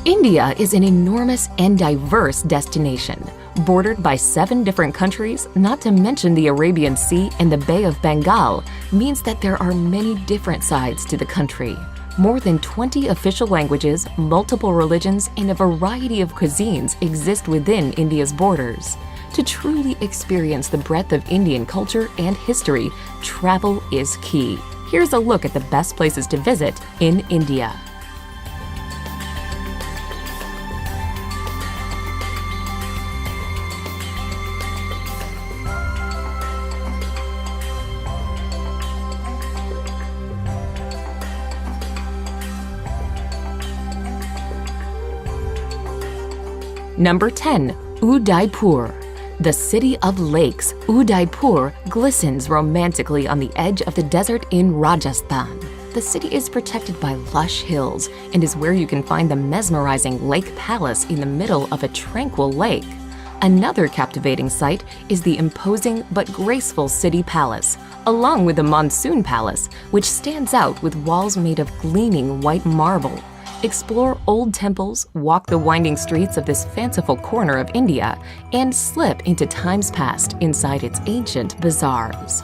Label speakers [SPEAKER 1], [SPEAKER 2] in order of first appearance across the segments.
[SPEAKER 1] India is an enormous and diverse destination, bordered by 7 different countries, not to mention the Arabian Sea and the Bay of Bengal, means that there are many different sides to the country. More than 20 official languages, multiple religions, and a variety of cuisines exist within India's borders. To truly experience the breadth of Indian culture and history, travel is key. Here's a look at the best places to visit in India. Number 10. Udaipur. The city of lakes, Udaipur glistens romantically on the edge of the desert in Rajasthan. The city is protected by lush hills and is where you can find the mesmerizing Lake Palace in the middle of a tranquil lake. Another captivating sight is the imposing but graceful city palace, along with the Monsoon Palace, which stands out with walls made of gleaming white marble. Explore old temples, walk the winding streets of this fanciful corner of India, and slip into times past inside its ancient bazaars.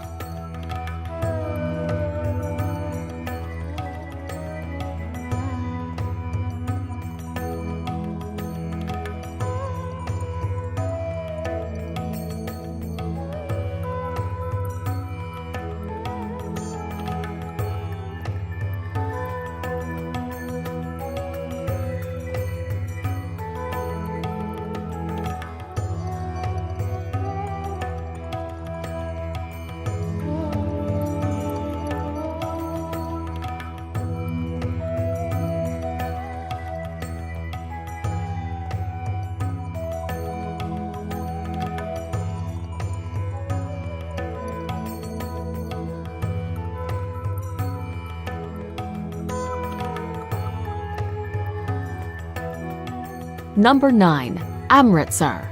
[SPEAKER 1] Number 9. Amritsar.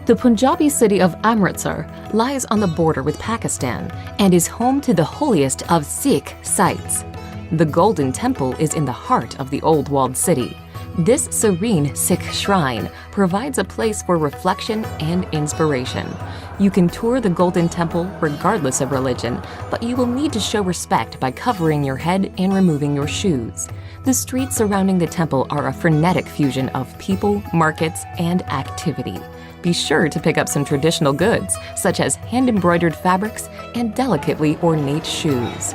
[SPEAKER 1] The Punjabi city of Amritsar lies on the border with Pakistan and is home to the holiest of Sikh sites. The Golden Temple is in the heart of the old walled city. This serene Sikh shrine provides a place for reflection and inspiration. You can tour the Golden Temple regardless of religion, but you will need to show respect by covering your head and removing your shoes. The streets surrounding the temple are a frenetic fusion of people, markets, and activity. Be sure to pick up some traditional goods, such as hand-embroidered fabrics and delicately ornate shoes.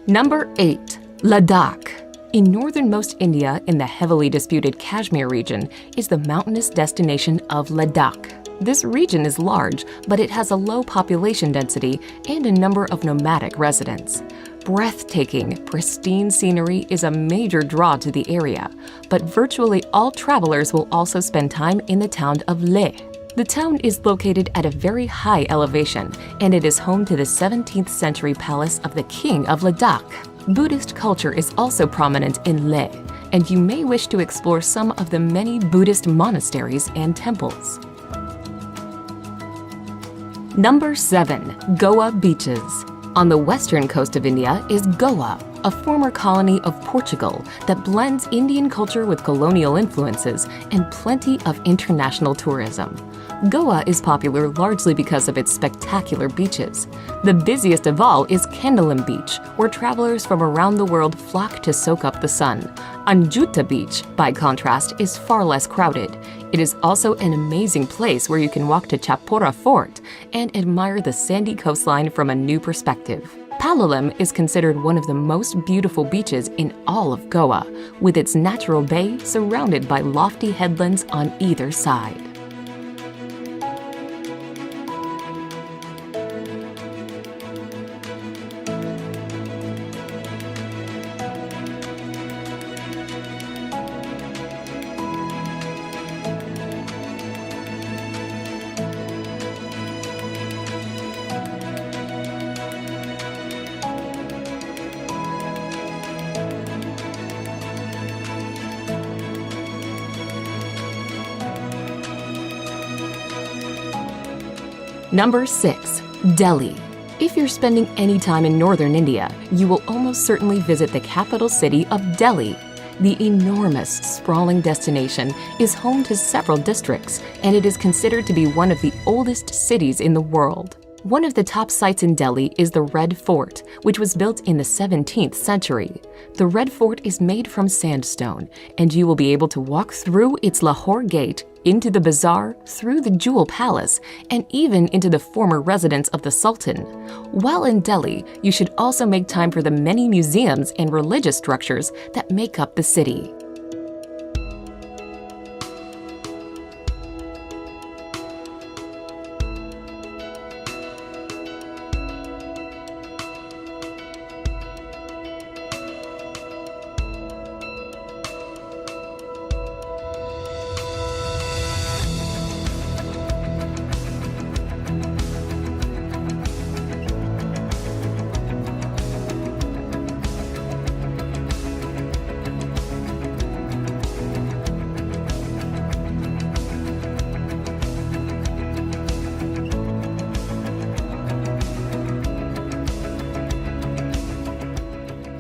[SPEAKER 1] Number 8. Ladakh. In northernmost India, in the heavily disputed Kashmir region, is the mountainous destination of Ladakh. This region is large, but it has a low population density and a number of nomadic residents. Breathtaking, pristine scenery is a major draw to the area, but virtually all travelers will also spend time in the town of Leh. The town is located at a very high elevation, and it is home to the 17th century palace of the King of Ladakh. Buddhist culture is also prominent in Leh, and you may wish to explore some of the many Buddhist monasteries and temples. Number 7. Goa beaches. On the western coast of India is Goa, a former colony of Portugal that blends Indian culture with colonial influences and plenty of international tourism. Goa is popular largely because of its spectacular beaches. The busiest of all is Candolim Beach, where travelers from around the world flock to soak up the sun. Anjuta Beach, by contrast, is far less crowded. It is also an amazing place where you can walk to Chapora Fort and admire the sandy coastline from a new perspective. Palolem is considered one of the most beautiful beaches in all of Goa, with its natural bay surrounded by lofty headlands on either side. Number 6. Delhi. If you're spending any time in northern India, you will almost certainly visit the capital city of Delhi. The enormous, sprawling destination is home to several districts, and it is considered to be one of the oldest cities in the world. One of the top sites in Delhi is the Red Fort, which was built in the 17th century. The Red Fort is made from sandstone, and you will be able to walk through its Lahore Gate, into the bazaar, through the Jewel Palace, and even into the former residence of the Sultan. While in Delhi, you should also make time for the many museums and religious structures that make up the city.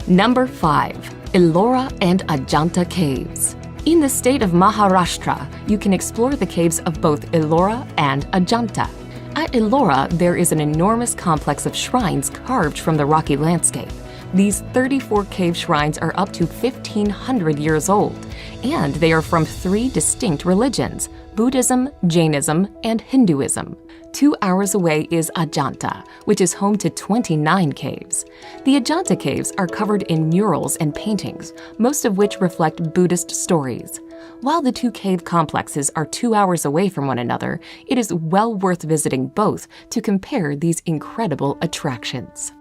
[SPEAKER 1] Number 5. Ellora and Ajanta Caves. In the state of Maharashtra, you can explore the caves of both Ellora and Ajanta. At Ellora, there is an enormous complex of shrines carved from the rocky landscape. These 34 cave shrines are up to 1,500 years old, and they are from 3 distinct religions: Buddhism, Jainism, and Hinduism. 2 hours away is Ajanta, which is home to 29 caves. The Ajanta caves are covered in murals and paintings, most of which reflect Buddhist stories. While the 2 cave complexes are 2 hours away from one another, it is well worth visiting both to compare these incredible attractions.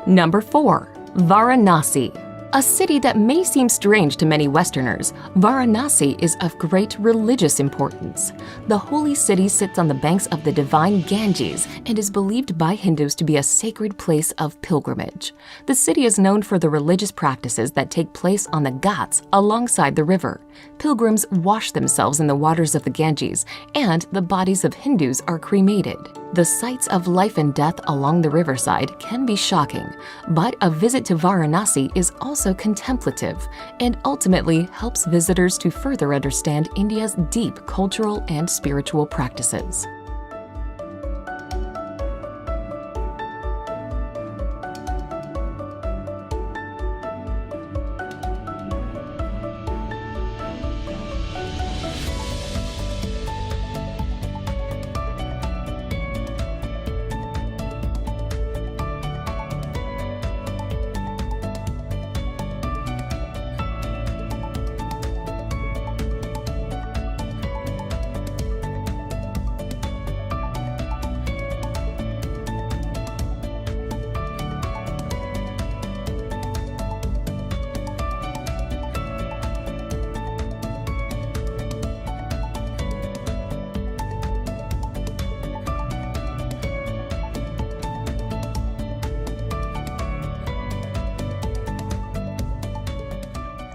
[SPEAKER 1] Number 4. Varanasi. A city that may seem strange to many Westerners, Varanasi is of great religious importance. The holy city sits on the banks of the divine Ganges and is believed by Hindus to be a sacred place of pilgrimage. The city is known for the religious practices that take place on the Ghats alongside the river. Pilgrims wash themselves in the waters of the Ganges, and the bodies of Hindus are cremated. The sights of life and death along the riverside can be shocking, but a visit to Varanasi is also contemplative and ultimately helps visitors to further understand India's deep cultural and spiritual practices.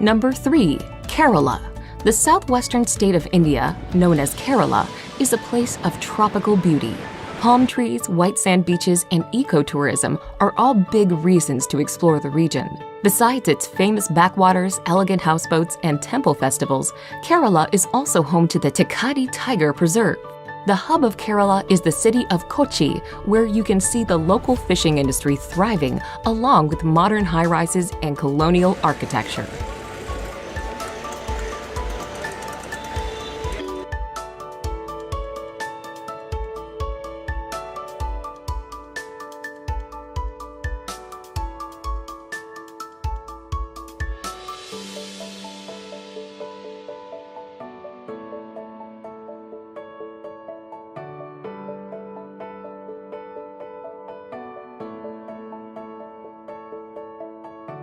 [SPEAKER 1] Number 3. Kerala. The southwestern state of India, known as Kerala, is a place of tropical beauty. Palm trees, white sand beaches, and ecotourism are all big reasons to explore the region. Besides its famous backwaters, elegant houseboats, and temple festivals, Kerala is also home to the Tekadi Tiger Preserve. The hub of Kerala is the city of Kochi, where you can see the local fishing industry thriving along with modern high-rises and colonial architecture.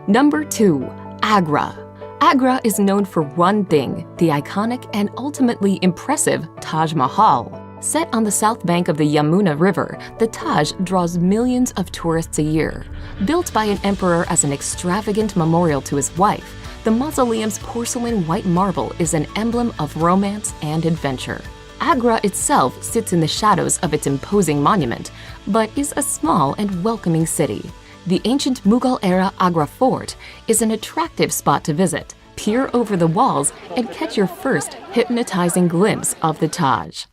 [SPEAKER 1] Number 2. Agra. Agra is known for one thing, the iconic and ultimately impressive Taj Mahal. Set on the south bank of the Yamuna River, the Taj draws millions of tourists a year. Built by an emperor as an extravagant memorial to his wife, the mausoleum's porcelain white marble is an emblem of romance and adventure. Agra itself sits in the shadows of its imposing monument, but is a small and welcoming city. The ancient Mughal-era Agra Fort is an attractive spot to visit. Peer over the walls and catch your first hypnotizing glimpse of the Taj.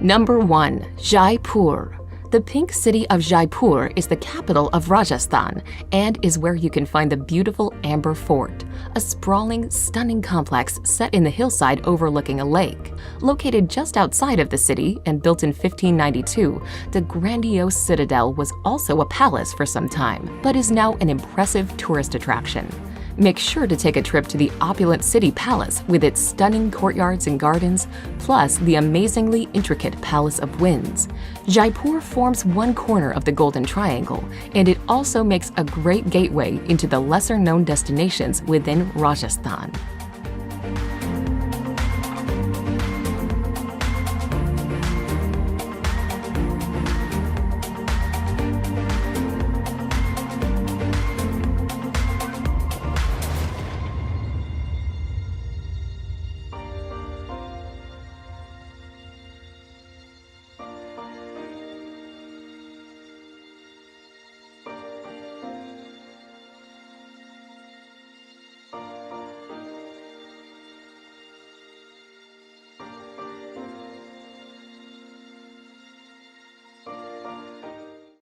[SPEAKER 1] Number 1. Jaipur. The pink city of Jaipur is the capital of Rajasthan and is where you can find the beautiful Amber Fort, a sprawling, stunning complex set in the hillside overlooking a lake. Located just outside of the city and built in 1592, the grandiose citadel was also a palace for some time, but is now an impressive tourist attraction. Make sure to take a trip to the opulent city palace with its stunning courtyards and gardens, plus the amazingly intricate Palace of Winds. Jaipur forms one corner of the Golden Triangle, and it also makes a great gateway into the lesser-known destinations within Rajasthan.